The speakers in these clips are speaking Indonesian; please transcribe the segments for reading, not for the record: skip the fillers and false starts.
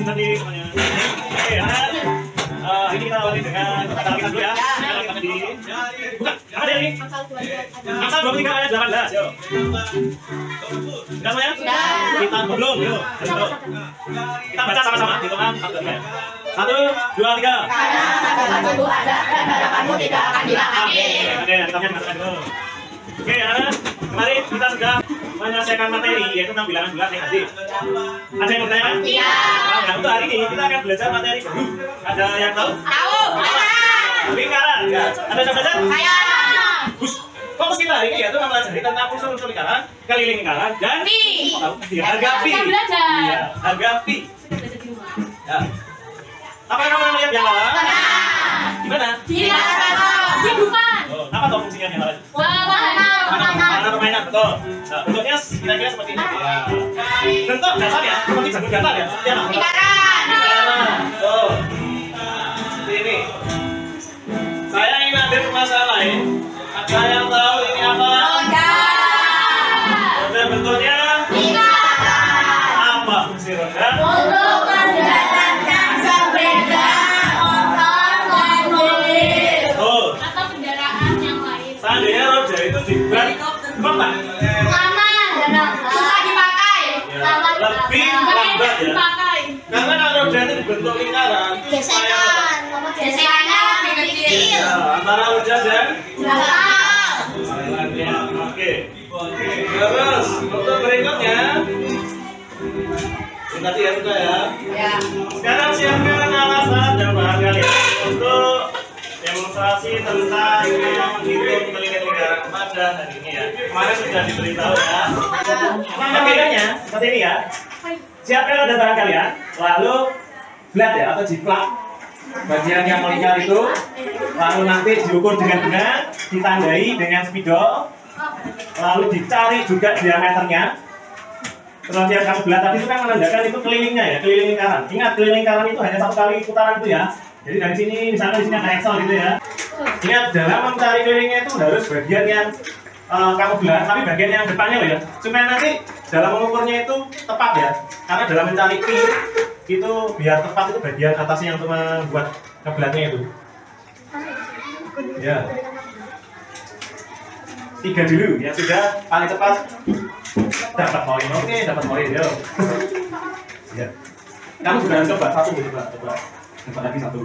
Tadi semuanya. Oke, ini kita awali dengan kata kita dulu ya. Kita di bukan apa dia ini? Amsal 23 ayat 18. Yo. Sudah semuanya? Kita belum, yuk. Kita baca sama-sama. Hitungan 1 2 3. 1 2 3. Karena sungguh ada dan harapanmu tidak akan hilang. Amin. Oke, kitabnya dimasukkan dulu. Oke, kemarin kita sudah menyelesaikan materi yaitu tentang bilangan bulat negatif. Ada yang bertanya? Iya. Nah, untuk hari ini kita akan belajar materi baru. Ada yang tahu? Tahu. Lingkaran. Ya. Ada yang belajar? Saya. Fokus kita hari ini yaitu mempelajari tentang unsur-unsur lingkaran, keliling lingkaran, dan harga pi. Iya, harga pi. Ya. Apa yang kamu lihat yang lain? Gimana? Di bukan. Oh, apa tuh fungsinya yang lain? Warna permainan, betul. Nah, bentuknya kira-kira seperti ini. Ya. Bentuk dasarnya seperti jagung datar ya. Seperti apa? Lingkaran. Tuh. Seperti ini. Saya ingin ambil masalah lain. Ada yang tahu ini apa? Roda. Roda bentuknya? Lingkaran. Apa fungsi roda? Untuk menjalankan sepeda, motor, mobil. Oh. Atau kendaraan yang lain. Seandainya roda itu dibuat lambat. Susah dipakai. Ya. Lebih lambat ya. Karena kalau roda itu dibentuk lingkaran. Gesekannya lebih kecil. Ya, antara roda dan oke. Terus untuk berikutnya tadi ya sudah ya. Ya. Sekarang siapkan alat-alat dan bahan kalian untuk demonstrasi tentang menghitung keliling lingkaran pada hari ini ya. Kemarin sudah diberitahu ya. Nah, bedanya seperti ini ya. Siapkan alat dan bahan kalian, lalu belat ya atau jiplak bagian yang melingkar itu, lalu nanti diukur dengan benar, ditandai dengan spidol, lalu dicari juga diameternya. Terus yang kamu belat tadi itu kan menandakan itu kelilingnya ya, keliling lingkaran. Ingat, keliling lingkaran itu hanya 1 kali putaran itu ya. Jadi dari sini, misalnya di sini ada Excel gitu ya. Ingat, dalam mencari kelilingnya itu harus bagian yang kamu belat, tapi bagian yang depannya loh ya. Supaya nanti dalam mengukurnya itu tepat ya. Karena dalam mencari pi itu biar tepat itu bagian atasnya untuk membuat kebelatnya itu. Ya. 3 dulu yang sudah paling cepat dapat poin. Oke, dapat poin yo. Ya. Kamu sudah coba satu, coba lagi satu.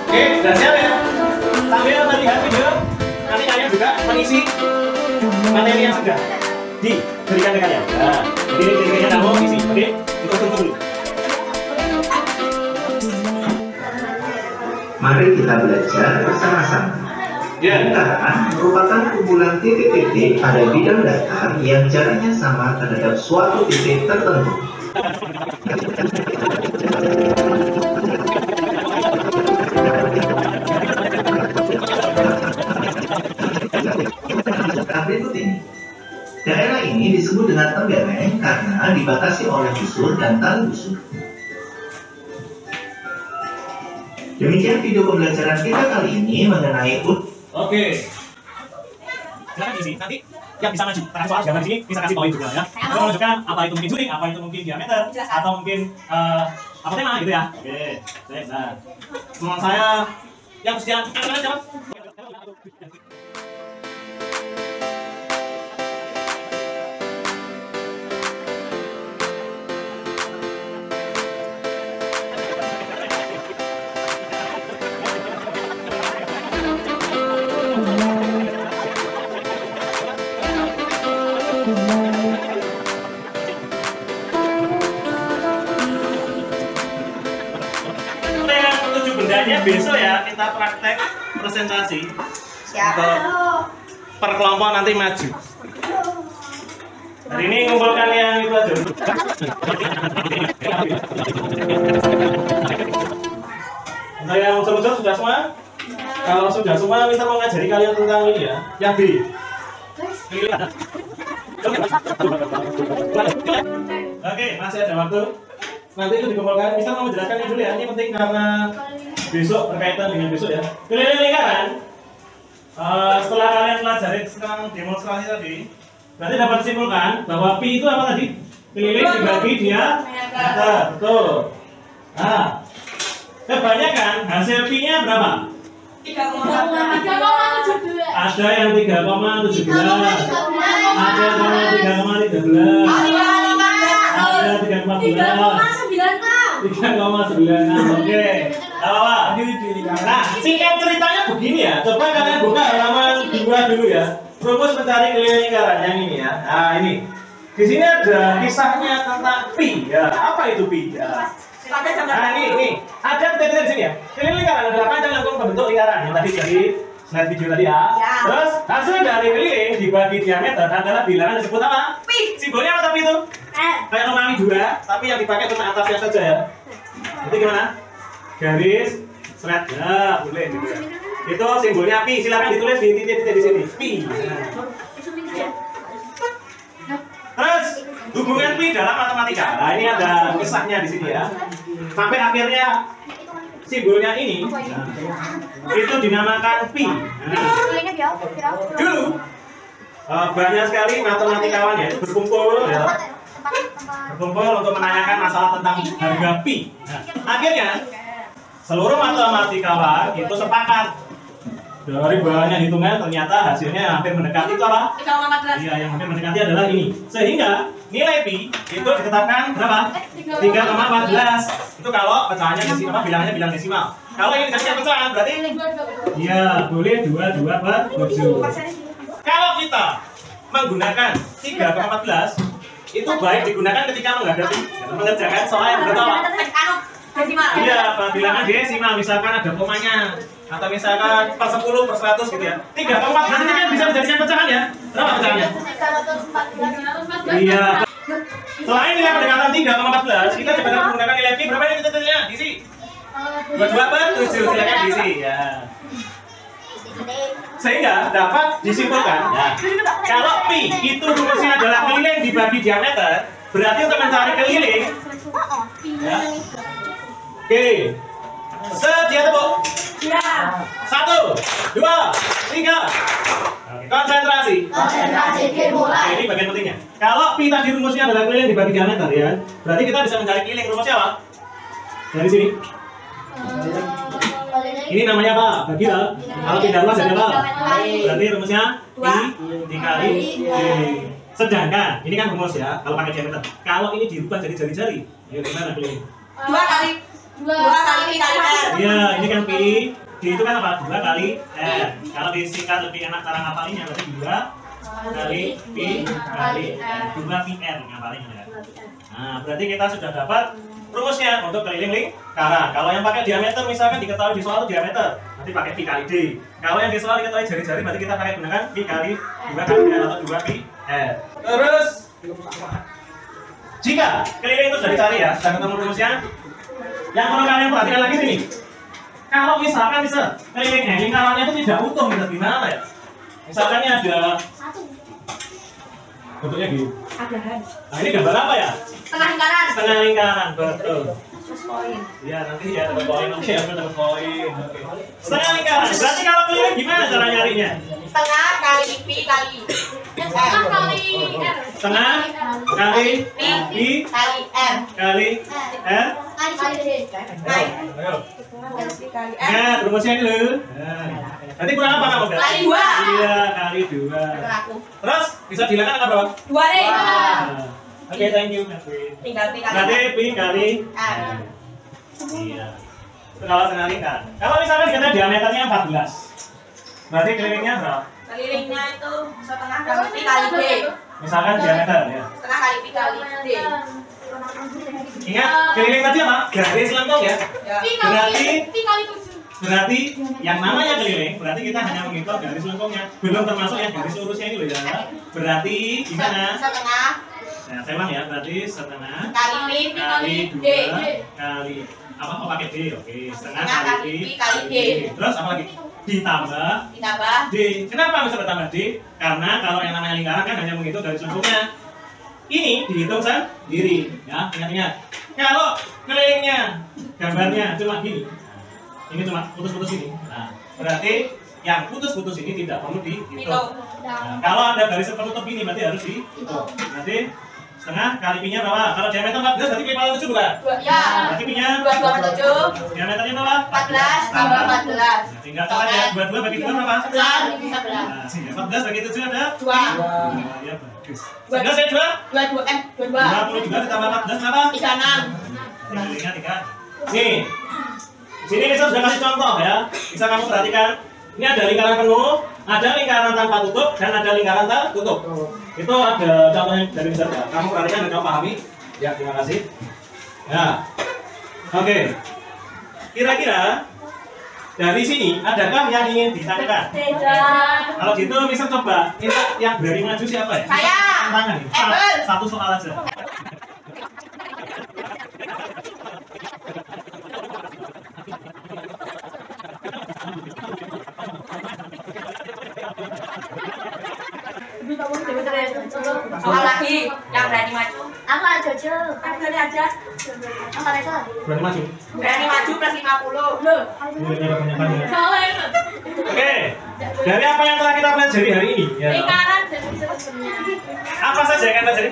Oke, sudah siap ya? Sambil melihat video, nanti kalian juga mengisi materi yang sudah diberikan ke kalian. Nah, jadi kira-kira kamu isi. Oke, kita tunggu dulu. Mari kita belajar bersama-sama. Lingkaran merupakan kumpulan titik-titik pada bidang datar yang jaraknya sama terhadap suatu titik tertentu. Berikut ini. Daerah ini disebut dengan tembereng karena dibatasi oleh busur dan tali busur. Demikian video pembelajaran kita kali ini mengenai Oke. Silakan isi. Nanti yang bisa maju karena soal gambar di sini bisa kasih poin juga ya. Untuk menunjukkan apa itu mungkin juring, apa itu mungkin diameter, atau mungkin apa tema gitu ya. Oke. Nah, teman saya yang sekian siapa? besok ya kita praktek presentasi untuk per kelompok nanti maju. Hari ini ngumpulkan yang itu aja. Untuk yang unsur-unsur sudah semua? Kalau sudah semua, kita mau ngajari kalian tentang ini ya. Yang B. Oke, masih ada waktu. Nanti itu dikumpulkan. Bisa mau menjelaskan ini dulu ya. Ini penting karena besok berkaitan dengan besok ya. Keliling lingkaran. Setelah kalian pelajari tentang demonstrasi tadi, berarti dapat simpulkan bahwa pi itu apa tadi? Keliling dibagi diameter. Betul. Nah, kebanyakan hasil pi-nya berapa? 3,17. Ada yang 3,17, ada yang 3,13, ada 3,14, 3,96. Oke, apa? Nah, singkat ceritanya begini ya. Coba kalian buka halaman 2 dulu ya. Rumus mencari keliling lingkaran yang ini ya. Nah, ini. Di sini ada kisahnya tentang pi. Ya, apa itu pi? Ya. Nah, ini ada titik-titik di sini ya. Keliling lingkaran adalah panjang lengkung membentuk lingkaran yang tadi dari slide video tadi ya. Terus hasil dari keliling dibagi diameter adalah bilangan disebut apa? Pi. Simbolnya apa tapi itu? Kayak Romawi 2, tapi yang dipakai cuma atasnya saja ya. Jadi gimana? Garis slide ya, boleh gitu ya. Itu simbolnya pi. Silakan ditulis di titik-titik di sini. Pi. Terus hubungan pi dalam matematika. Nah, ini ada kisahnya di sini ya. Sampai akhirnya simbolnya ini itu dinamakan pi. Dulu banyak sekali matematikawan ya berkumpul untuk menanyakan masalah tentang harga pi. Nah, akhirnya seluruh matematikawan itu sepakat dari banyak hitungan ternyata hasilnya hampir mendekati itu apa? 3,14. Iya, yang hampir mendekati adalah ini. Sehingga nilai pi itu ditetapkan berapa? 3,14. Itu kalau pecahannya desimal, bilangannya bilang desimal. Kalau ini dijadikan pecahan berarti iya, boleh 22/7. Kalau kita menggunakan 3,14 itu baik digunakan ketika mengerjakan soal yang berapa? Iya, bilangan desimal, misalkan ada komanya atau misalkan per 10 per 100 gitu ya. 3,4 nanti kan bisa dijadikan pecahan ya. Berapa pecahannya? Iya. Selain nilai pendekatan 3,14, kita juga menggunakan nilai pi berapa yang kita diisi? 22/7, silakan diisi ya. Sehingga dapat disimpulkan ya, kalau pi itu rumusnya adalah keliling dibagi diameter, berarti untuk mencari keliling ya. Oke. Sedia tepuk. 1, 2, 3. Konsentrasi. Oke, ini bagian pentingnya. Kalau pi tadi rumusnya adalah keliling dibagi diameter ya, berarti kita bisa mencari keliling. Rumusnya apa? Dari sini. Ini namanya apa? Bagi lah. Kalau tidak luas jadi apa? Berarti rumusnya pi dikali d. Sedangkan ini kan rumus ya, kalau pakai diameter. Kalau ini dirubah jadi jari-jari, ayo gimana keliling? 2 kali pi kali r. Iya, ini kan pi. D itu kan apa? 2 kali r. Kalau disingkat lebih enak cara ngapalinnya berarti 2 kali pi kali r. 2 pi r ngapalinnya ya. Nah, berarti kita sudah dapat rumusnya untuk keliling lingkaran. Kalau yang pakai diameter misalkan diketahui di soal itu diameter, nanti pakai pi kali d. Kalau yang di soal diketahui jari-jari, berarti kita pakai gunakan pi kali 2 kali r atau 2 pi r. Terus jika keliling itu sudah dicari ya, sudah ketemu rumusnya, yang perlu kalian perhatikan lagi sini. Kalau misalkan keliling lingkarannya itu tidak utuh, bisa gimana ya? Misalkan ini ada bentuknya gini. Nah, ini gambar apa ya? Setengah lingkaran. Setengah lingkaran, betul. Poin. Iya, nanti ya dapat poin. Oke, dapat poin. Oke. Setengah lingkaran. Berarti kalau keliling gimana cara nyarinya? Setengah kali pi kali Setengah kali pi kali r kali r. Ayo. Nah, rumusnya ini loh. Nanti kurang apa kamu? Kali 2. Iya, kali 2. Terus bisa dilakukan apa berapa? 2 nih. Oke, thank you, Catherine. Tinggal pi kali Berarti pi kali r. Iya. Itu kalau setengah lingkaran. Kalau misalkan kita diameternya 14, berarti kelilingnya berapa? Kelilingnya itu setengah kali pi kali d. Misalkan diameter ya. Setengah kali pi kali d. Ingat, keliling tadi apa? Garis lengkung ya. Ya. Berarti pi kali 7. Berarti yang namanya keliling, berarti kita hanya menghitung garis lengkungnya, belum termasuk yang garis lurusnya ini loh ya. Berarti gimana? Setengah. Nah, saya ulang ya, berarti setengah Kali P kali D. 2 kali apa? Oh, pakai D, oke. Setengah Setengah kali kali P kali D. Terus apa lagi? Ditambah Ditambah D. Kenapa bisa bertambah D? Karena kalau yang namanya lingkaran kan hanya menghitung garis lengkungnya. Ini dihitung sendiri, ya. Ingat-ingat. Kalau kelilingnya gambarnya cuma gini, ini cuma putus-putus ini. Nah, berarti yang putus-putus ini tidak perlu dihitung. Nah, kalau ada garis penutup ini berarti harus dihitung. Berarti setengah kali pi-nya berapa? Kalau diameter 14 berarti pi pangkat 7 bukan? ya. Berarti pi-nya 2,7. diameternya berapa? 14 tambah 14. Nah, tinggal coba ya, 22 bagi 2 berapa? 11. Nah, sehingga 14 bagi 7 ada 2. Ya, bagus. 11 ya 2? 22. 22 ditambah 14 berapa? 36. Tinggalnya 3. Nih, di sini Lisa sudah kasih contoh ya. Bisa kamu perhatikan. Ini ada lingkaran penuh, ada lingkaran tanpa tutup, dan ada lingkaran tertutup. Itu ada contohnya dari Lisa ya. Kamu perhatikan dan kamu pahami. Ya, terima kasih. Ya, oke. Kira-kira dari sini adakah yang ingin ditanyakan? Tidak. Kalau gitu, Lisa coba. Minta yang berani maju siapa ya? Saya. Tangan nih. Apple. Satu soal aja. Soal lagi yang berani maju. Apa Jojo? Berani aja. Apa itu? Berani maju. Berani maju plus 50. Loh, Nilainya kebanyakan ya. soalnya Oke, dari apa yang telah kita pelajari hari ini? Ya. lingkaran jadi sebenarnya. Apa saja yang kita pelajari?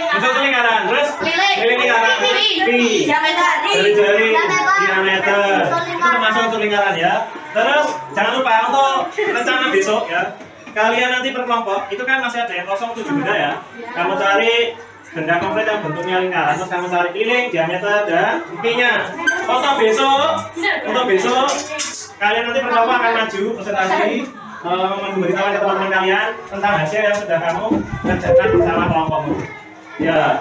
Bisa lingkaran, terus Keliling. lingkaran, pi, Diameter. jari-jari, diameter, itu termasuk untuk lingkaran ya. Terus jangan lupa untuk rencana besok ya. Kalian nanti per kelompok itu kan masih ada yang kosong 7 benda ya. Kamu cari benda komplit yang bentuknya lingkaran, terus kamu cari keliling, diameter dan pi-nya. Untuk besok kalian nanti per kelompok akan maju presentasi memberitahukan ke teman-teman kalian tentang hasil yang sudah kamu kerjakan bersama kelompokmu. Ya.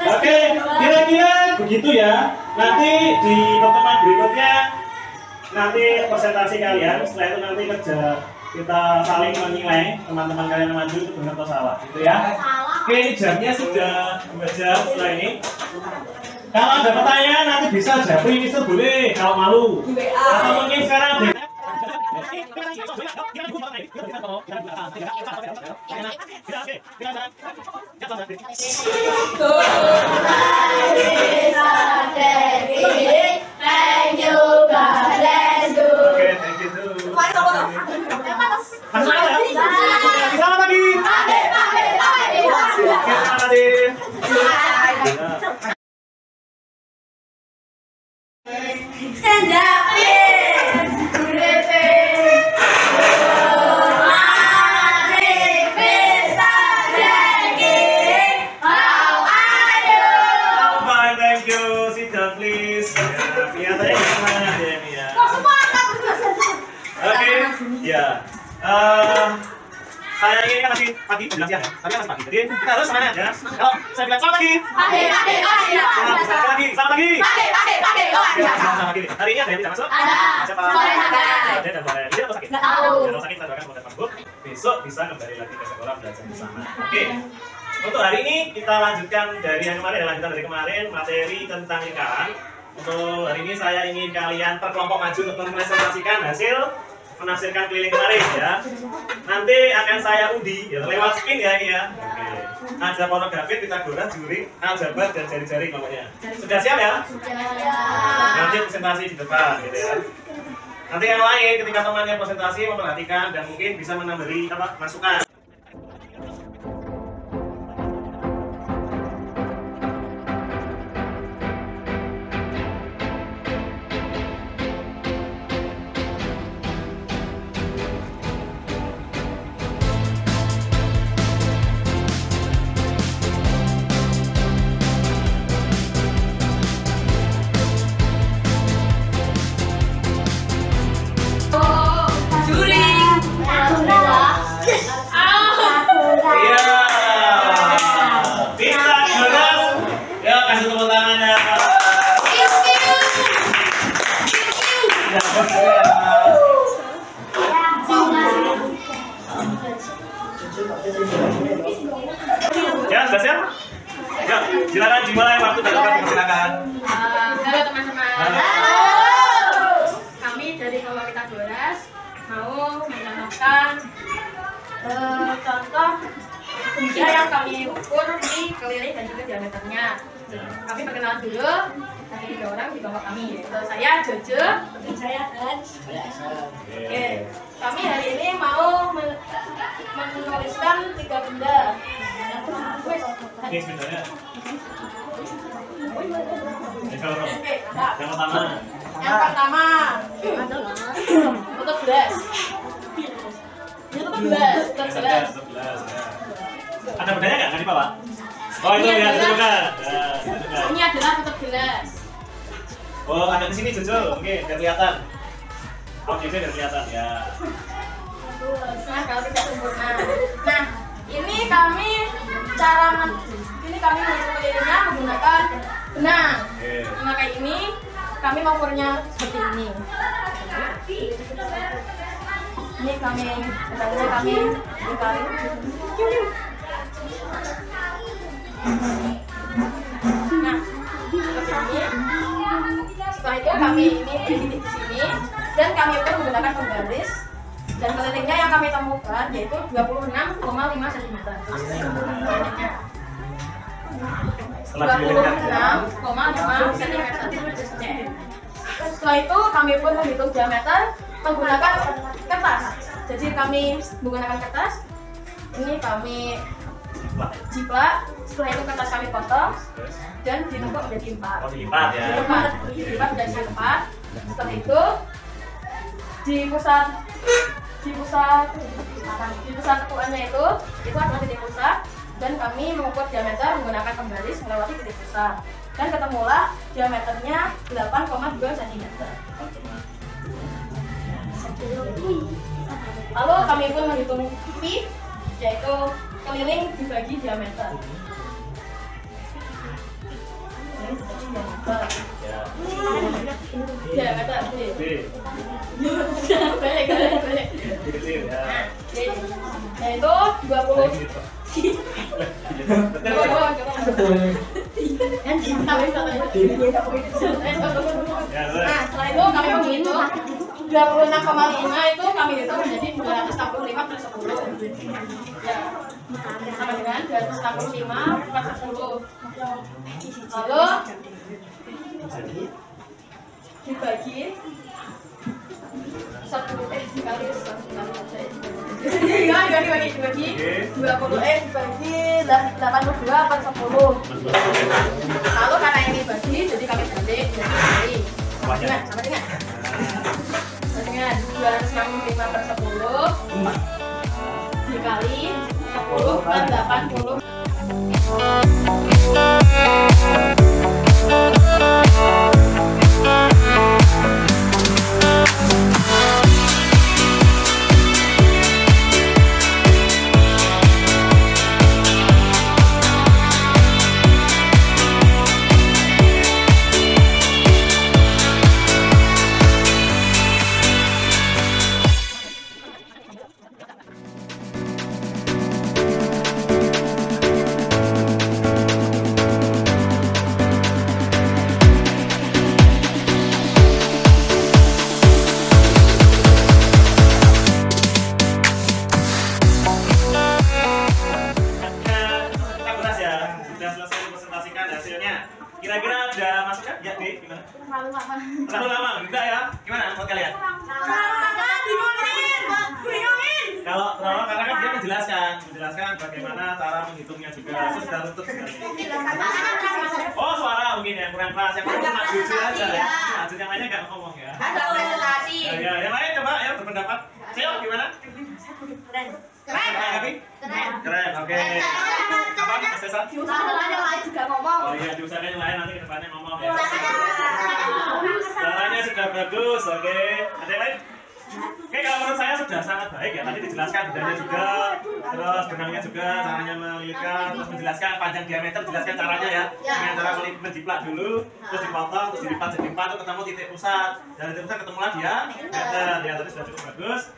Oke, kira-kira begitu ya. Nanti di pertemuan berikutnya nanti presentasi kalian, setelah itu nanti kerja kita saling menilai teman-teman kalian yang maju itu benar atau salah, gitu ya. Oke, ini jamnya sudah 2 jam setelah ini. Kalau ada pertanyaan nanti bisa japri Mister boleh kalau malu. Atau mungkin sekarang Oke, thank you. Selamat pagi. Terima kasih. Stand up, I'm fine, thank you. Sit down, please. Ya, kelihatannya semangat ya ini ya. Oke, ya. Saya ini kan masih pagi, bilang siang ya. Tapi kan masih pagi. Jadi kita harus semangat ya. Kalau saya bilang selamat pagi. Selamat pagi. Selamat pagi. Selamat pagi. Hari ini ada yang bisa masuk? Siapa? Ada dan boleh. Dia apa sakit? Kalau sakit kita doakan semoga sembuh. Besok bisa kembali lagi ke sekolah belajar bersama. Oke. Untuk hari ini kita lanjutkan dari yang kemarin, lanjutan dari kemarin materi tentang lingkaran. Untuk hari ini saya ingin kalian per kelompok maju untuk mempresentasikan hasil menafsirkan keliling kemarin ya. Nanti akan saya undi ya, lewat spin ya ini ya. Oke. Ada pornografi, Pitagoras, juri, aljabar dan jari-jari kelompoknya. Sudah siap ya? Nanti presentasi di depan gitu ya. Nanti yang lain ketika temannya presentasi memperhatikan dan mungkin bisa menambah masukan. sudah siap? Ya, silakan dimulai waktu dan tempat silakan. Halo teman-teman. Halo. Kami dari kelompok kita 12 mau menambahkan contoh benda yang kami ukur di keliling dan juga diameternya. Kami perkenalan dulu. Ada 3 orang di kelompok kami, yaitu saya Jojo, saya Hans. Oke, kami hari ini mau menuliskan 3 benda. Oke, sebenarnya. Yang pertama tutup gelas. Tutup gelas. Ada bedanya nggak? Nggak di bawah? Oh, itu ya, itu juga. Ini adalah tutup gelas. Oh, ada di sini Jojo. Oke, biar kelihatan. Oh, Jojo biar kelihatan ya. Nah, kalau tidak sempurna. Nah, ini kami menghitung kelilingnya menggunakan benang. Maka ini kami mengukurnya seperti ini. Ini kami dikali. Nah, seperti ini. Setelah itu kami ini titik di sini dan kami ukur menggunakan penggaris. Dan kelilingnya yang kami temukan yaitu 26,5 cm. Setelah dililingkan 26,5 cm. Setelah itu kami pun menghitung diameter menggunakan kertas. Jadi kami menggunakan kertas. Ini kami jiplak. Setelah itu kertas kami potong dan ditumpuk menjadi 4. Oh, dilipat ya. Dilipat menjadi 4. Setelah itu di pusat tekuannya itu adalah titik pusat dan kami mengukur diameter menggunakan penggaris melewati titik pusat dan ketemulah diameternya 8,2 cm. Lalu kami pun menghitung pi, yaitu keliling dibagi diameter. Diameter balik. Yaitu 20. Nah, setelah itu kami menghitung 26,5 itu kami hitung menjadi 265/10. Ya, sama dengan 265/10. Lalu dibagi 10 dikali 82/10. Lalu karena ini bagi, jadi kami balik dikali. Sama dengan 265/10 dikali 10/80. Kira-kira ada masukan? Ya, Dek, gimana? Terlalu lama, enggak ya? Gimana buat kalian? Kalau terlalu karena kan dia menjelaskan bagaimana cara menghitungnya juga. Sudah tutup sekali. Oh, suara mungkin yang kurang keras, yang kurang cuma jujur aja ya. Jujur yang lainnya nggak ngomong ya. Ya, yang lain coba ya berpendapat. Sil, gimana? Keren, oke. Apa? Kesesat? Diusahakan yang lain juga ngomong. Oh iya, diusahakan yang lain nanti ke depannya ngomong ya. Caranya sudah bagus, oke. Ada yang lain? Oke, kalau menurut saya sudah sangat baik ya. Tadi dijelaskan bedanya juga, terus benangnya juga, caranya melilitkan, terus menjelaskan panjang diameter, dijelaskan caranya ya. Dengan cara menjiplak dulu, terus dipotong, terus dilipat jadi 4, terus ketemu titik pusat. Dan titik pusat ketemu lah dia, ya tadi sudah cukup bagus.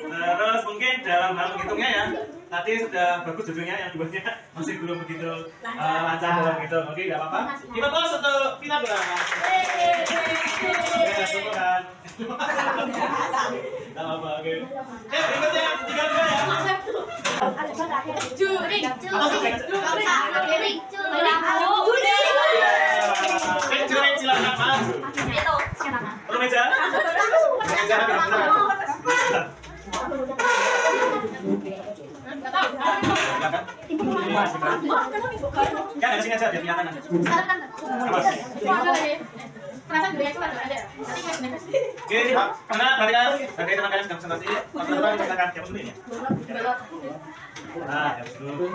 Terus mungkin dalam hal menghitungnya ya, tadi sudah bagus judulnya, yang duanya masih belum begitu lancar dalam gitu. Oke, nggak apa-apa. Kita terus untuk kita berapa? Ya, syukuran. Nggak apa-apa, oke. Berikutnya tiga ya. Juring. Juring silakan maju. Itu silakan. Perlu meja? Meja ya dari sini aja biar kelihatan aja. Perasaan dulu itu ada. Oke, karena berarti kan sebagai teman kalian sedang presentasi, teman-teman silakan jawab dulu ya. Nah, jawab dulu.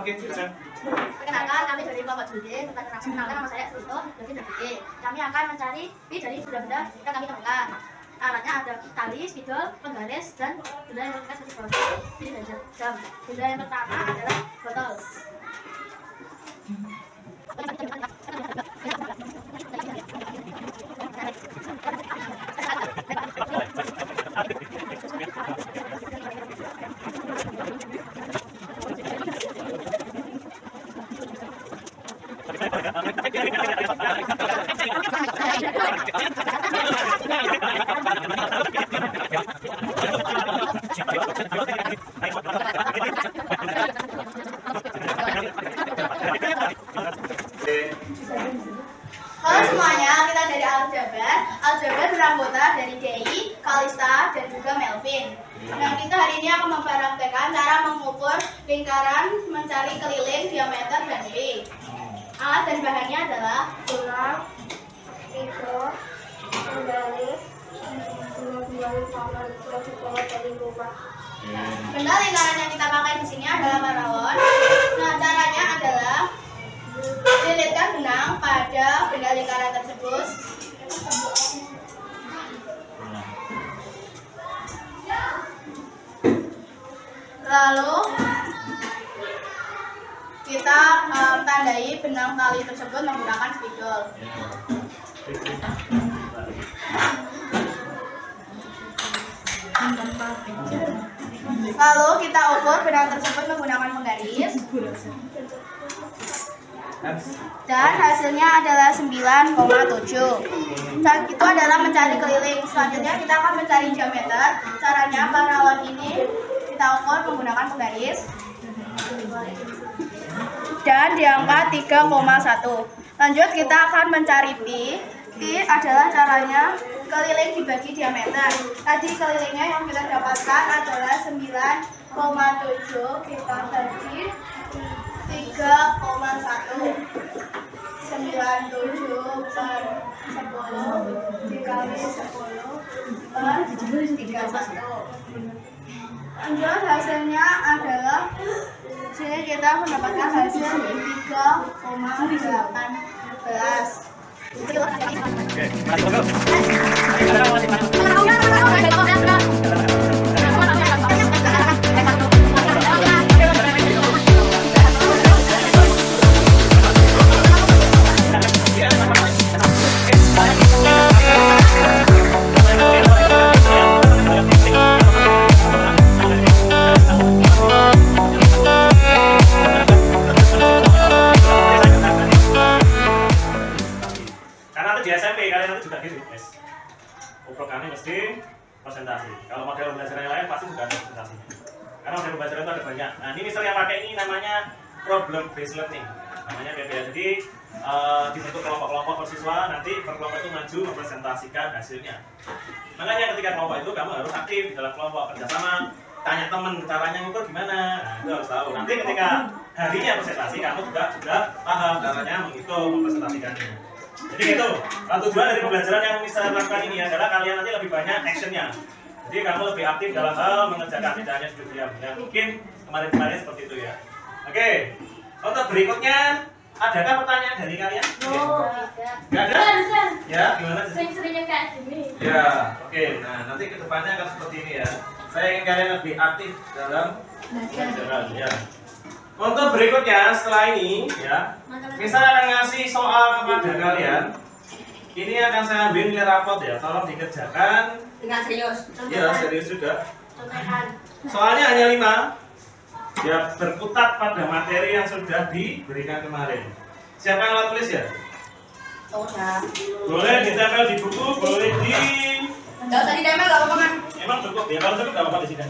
Oke, silakan. Perkenalkan, kami dari Bapak Jude. Perkenalkan nama saya Suto, dari Jude. Kami akan mencari pi dari benda-benda yang kami temukan. Alatnya ada tali, spidol, penggaris, dan benda yang kita seperti proses, pin dan jam. Benda yang pertama adalah botol. Halo semuanya, kita dari Aljabar. Aljabar beranggota dari Dei, Kalista, dan juga Melvin. Nah, kita hari ini akan mempraktekkan cara mengukur lingkaran, mencari keliling, diameter, dan pi. Alat dan bahannya adalah bola, spidol, penggaris, benda lingkaran yang kita pakai di sini adalah paralon. Nah, caranya adalah lilitkan benang pada benda lingkaran tersebut. Lalu kita tandai benang tali tersebut menggunakan spidol. Lalu kita ukur benang tersebut menggunakan penggaris. Dan hasilnya adalah 9,7. Dan itu adalah mencari keliling. Selanjutnya kita akan mencari diameter. Caranya paralon ini kita ukur menggunakan penggaris. Dan di angka 3,1. Lanjut kita akan mencari pi. Pi adalah caranya keliling dibagi diameter. Tadi kelilingnya yang kita dapatkan adalah 9,7. Kita bagi 3,1. 97 per 10 dikali 10 per 31. Lanjut hasilnya adalah sini kita mendapatkan hasil 3,18. Programnya mesti presentasi. Kalau model pembelajaran yang lain pasti sudah ada presentasinya. Karena model pembelajaran itu ada banyak. Nah, ini misalnya yang pakai ini namanya problem based learning. Namanya PBL. Jadi dibentuk kelompok-kelompok siswa, nanti per kelompok itu maju mempresentasikan hasilnya. Makanya ketika kelompok itu kamu harus aktif di dalam kelompok, kerjasama, tanya teman caranya ngukur gimana. Nah, itu harus tahu. Nanti ketika harinya presentasi kamu juga sudah paham caranya menghitung mempresentasikannya. Jadi itu, tujuan dari pembelajaran yang bisa lakukan ini adalah kalian nanti lebih banyak actionnya. Jadi kamu lebih aktif dalam hal mengerjakan, tidak hanya duduk diam. Ya, mungkin kemarin-kemarin seperti itu ya. Oke, untuk berikutnya, adakah pertanyaan dari kalian? Nggak ada? Ya, gimana? Sering-seringnya kayak gini. Ya, oke. Nah, nanti kedepannya akan seperti ini ya. Saya ingin kalian lebih aktif dalam pembelajaran. Ya. Untuk berikutnya setelah ini ya, misalnya akan ngasih soal kepada kalian. Ini akan saya ambil nilai rapot ya, tolong dikerjakan Dengan serius. Iya, serius juga. Contekan. Soalnya hanya 5. Ya, berkutat pada materi yang sudah diberikan kemarin. Siapa yang alat tulis ya? Sudah. Boleh ditempel di buku, boleh di... Enggak usah ditempel, enggak apa-apa kan? Emang cukup ya, kalau cukup nggak apa-apa di sini.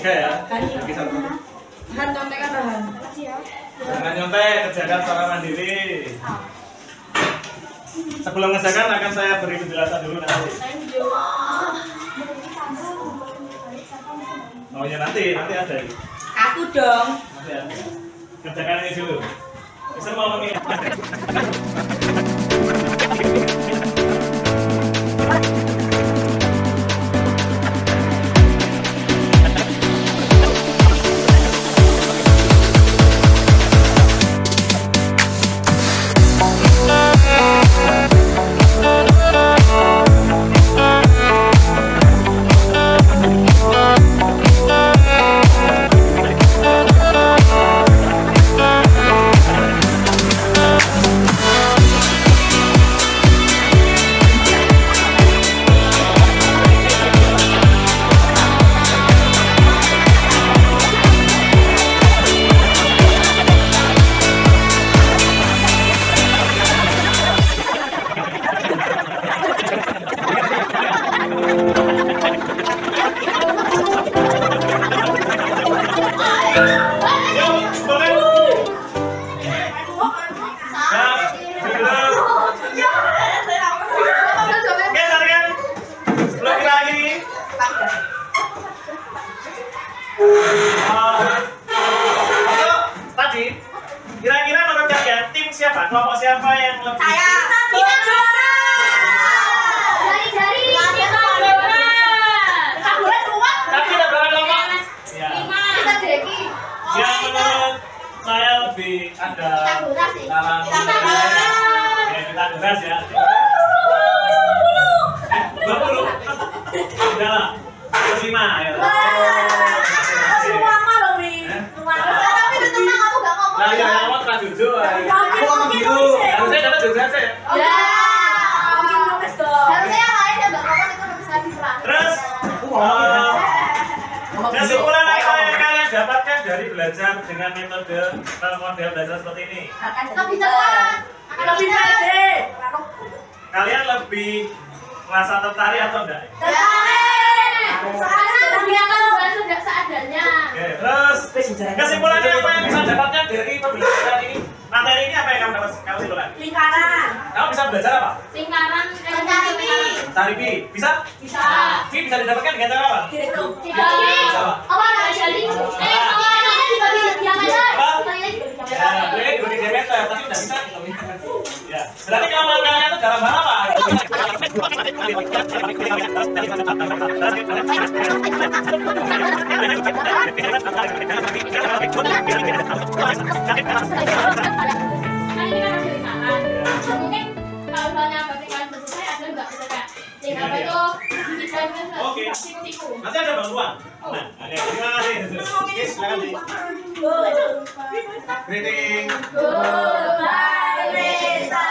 3 ya? Bagi 1. Bahan contekan bahan. Jangan nyontek, kerjakan secara mandiri. Sebelum ngerjakan akan saya beri penjelasan dulu nanti. Oh ya nanti ada. Aku dong. Nanti ada. Kerjakan ini dulu. Bisa mau memilih. Kira-kira menurut kalian tim siapa? Kelompok siapa yang lebih? Saya. Jari-jari. Kaburan semua. Tapi ada berapa kelompok? Ya. Bisa Deki. Yang menurut saya lebih ada Kaburan sih. dalam ya kita geras ya. 20. Udah lah. 5 ya. Tapi itu tenang aku gak ngomong. Nah, yang ngomong kan jujur. Aku ngomong gitu. Harusnya dapat jujur aja. Ya. Harusnya yang lain yang gak ngomong itu lebih lagi serang. Terus kesimpulan apa yang kalian dapatkan dari belajar dengan metode model belajar seperti ini? Lebih cepat. Lebih pendek. Kalian lebih merasa tertarik atau enggak? Soalnya lebih akan sudah seadanya. Oke, terus kesimpulannya apa yang bisa dapatkan dari pembelajaran ini? Materi ini apa yang kamu dapat? Kamu simpulkan. Lingkaran. Kamu bisa belajar apa? Lingkaran mencari pi. Cari pi. Bisa? Bisa. Pi bisa didapatkan dengan cara apa? Dihitung. Dibagi. Apa nggak jadi? Awalnya dibagi diameter. Ya, boleh dibagi diameter, tapi tidak bisa. Ya, berarti kelemahan kalian itu dalam hal apa? Mungkin kalau misalnya bagaimana selesai ada nggak gitu kayak apa itu desainnya Oke. siku-siku. Nanti ada bantuan. Nah, oke, terima kasih. Oke, silakan di. Greeting. Goodbye, Reza.